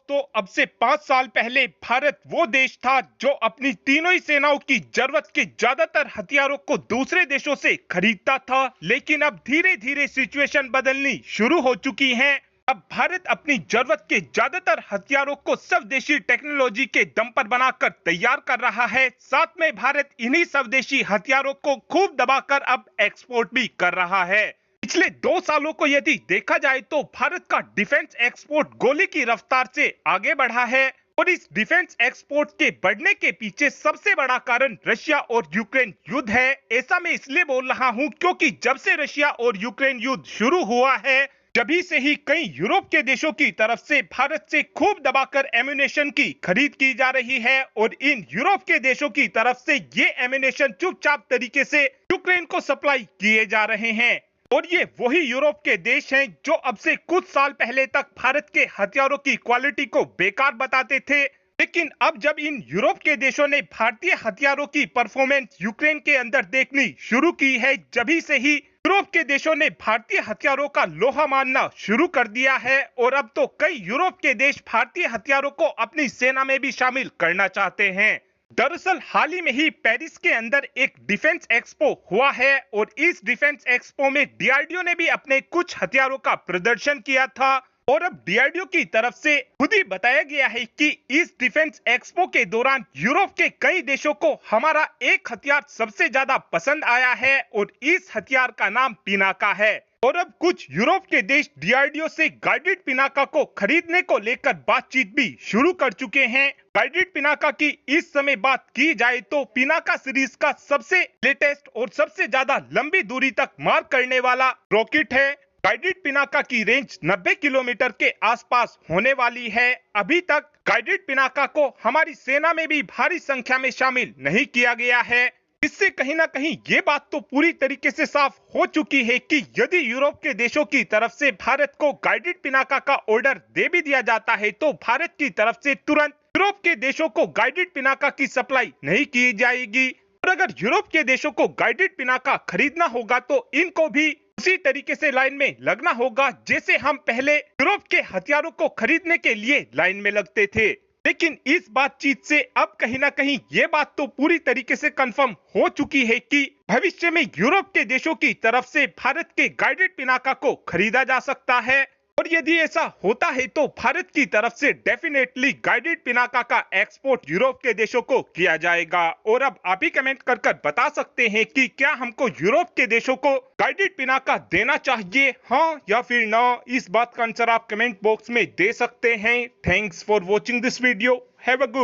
दोस्तों, अब से 5 साल पहले भारत वो देश था जो अपनी तीनों ही सेनाओं की जरूरत के ज्यादातर हथियारों को दूसरे देशों से खरीदता था। लेकिन अब धीरे धीरे सिचुएशन बदलनी शुरू हो चुकी है। अब भारत अपनी जरूरत के ज्यादातर हथियारों को स्वदेशी टेक्नोलॉजी के दम पर बनाकर तैयार कर रहा है। साथ में भारत इन्हीं स्वदेशी हथियारों को खूब दबाकर अब एक्सपोर्ट भी कर रहा है। पिछले 2 सालों को यदि देखा जाए तो भारत का डिफेंस एक्सपोर्ट गोली की रफ्तार से आगे बढ़ा है। और इस डिफेंस एक्सपोर्ट के बढ़ने के पीछे सबसे बड़ा कारण रशिया और यूक्रेन युद्ध है। ऐसा मैं इसलिए बोल रहा हूं क्योंकि जब से रशिया और यूक्रेन युद्ध शुरू हुआ है, तभी से ही कई यूरोप के देशों की तरफ से भारत से खूब दबाकर एम्युनिशन की खरीद की जा रही है। और इन यूरोप के देशों की तरफ से ये एम्युनिशन चुपचाप तरीके से यूक्रेन को सप्लाई किए जा रहे हैं। और ये वही यूरोप के देश हैं जो अब से कुछ साल पहले तक भारत के हथियारों की क्वालिटी को बेकार बताते थे। लेकिन अब जब इन यूरोप के देशों ने भारतीय हथियारों की परफॉर्मेंस यूक्रेन के अंदर देखनी शुरू की है, जभी से ही यूरोप के देशों ने भारतीय हथियारों का लोहा मानना शुरू कर दिया है। और अब तो कई यूरोप के देश भारतीय हथियारों को अपनी सेना में भी शामिल करना चाहते हैं। दरअसल हाल ही में ही पेरिस के अंदर एक डिफेंस एक्सपो हुआ है और इस डिफेंस एक्सपो में डीआरडीओ ने भी अपने कुछ हथियारों का प्रदर्शन किया था। और अब डीआरडीओ की तरफ से खुद ही बताया गया है कि इस डिफेंस एक्सपो के दौरान यूरोप के कई देशों को हमारा एक हथियार सबसे ज्यादा पसंद आया है और इस हथियार का नाम पिनाका है। और अब कुछ यूरोप के देश डीआरडीओ से गाइडेड पिनाका को खरीदने को लेकर बातचीत भी शुरू कर चुके हैं। गाइडेड पिनाका की इस समय बात की जाए तो पिनाका सीरीज का सबसे लेटेस्ट और सबसे ज्यादा लंबी दूरी तक मार करने वाला रॉकेट है। गाइडेड पिनाका की रेंज 90 किलोमीटर के आसपास होने वाली है। अभी तक गाइडेड पिनाका को हमारी सेना में भी भारी संख्या में शामिल नहीं किया गया है। इससे कहीं ना कहीं ये बात तो पूरी तरीके से साफ हो चुकी है कि यदि यूरोप के देशों की तरफ से भारत को गाइडेड पिनाका का ऑर्डर दे भी दिया जाता है तो भारत की तरफ से तुरंत यूरोप के देशों को गाइडेड पिनाका की सप्लाई नहीं की जाएगी। और अगर यूरोप के देशों को गाइडेड पिनाका खरीदना होगा तो इनको भी उसी तरीके से लाइन में लगना होगा जैसे हम पहले यूरोप के हथियारों को खरीदने के लिए लाइन में लगते थे। लेकिन इस बातचीत से अब कहीं ना कहीं ये बात तो पूरी तरीके से कंफर्म हो चुकी है कि भविष्य में यूरोप के देशों की तरफ से भारत के गाइडेड पिनाका को खरीदा जा सकता है। और यदि ऐसा होता है तो भारत की तरफ से डेफिनेटली गाइडेड पिनाका का एक्सपोर्ट यूरोप के देशों को किया जाएगा। और अब आप ही कमेंट कर बता सकते हैं कि क्या हमको यूरोप के देशों को गाइडेड पिनाका देना चाहिए, हाँ या फिर ना। इस बात का आंसर आप कमेंट बॉक्स में दे सकते हैं। Thanks for watching this video. Have a good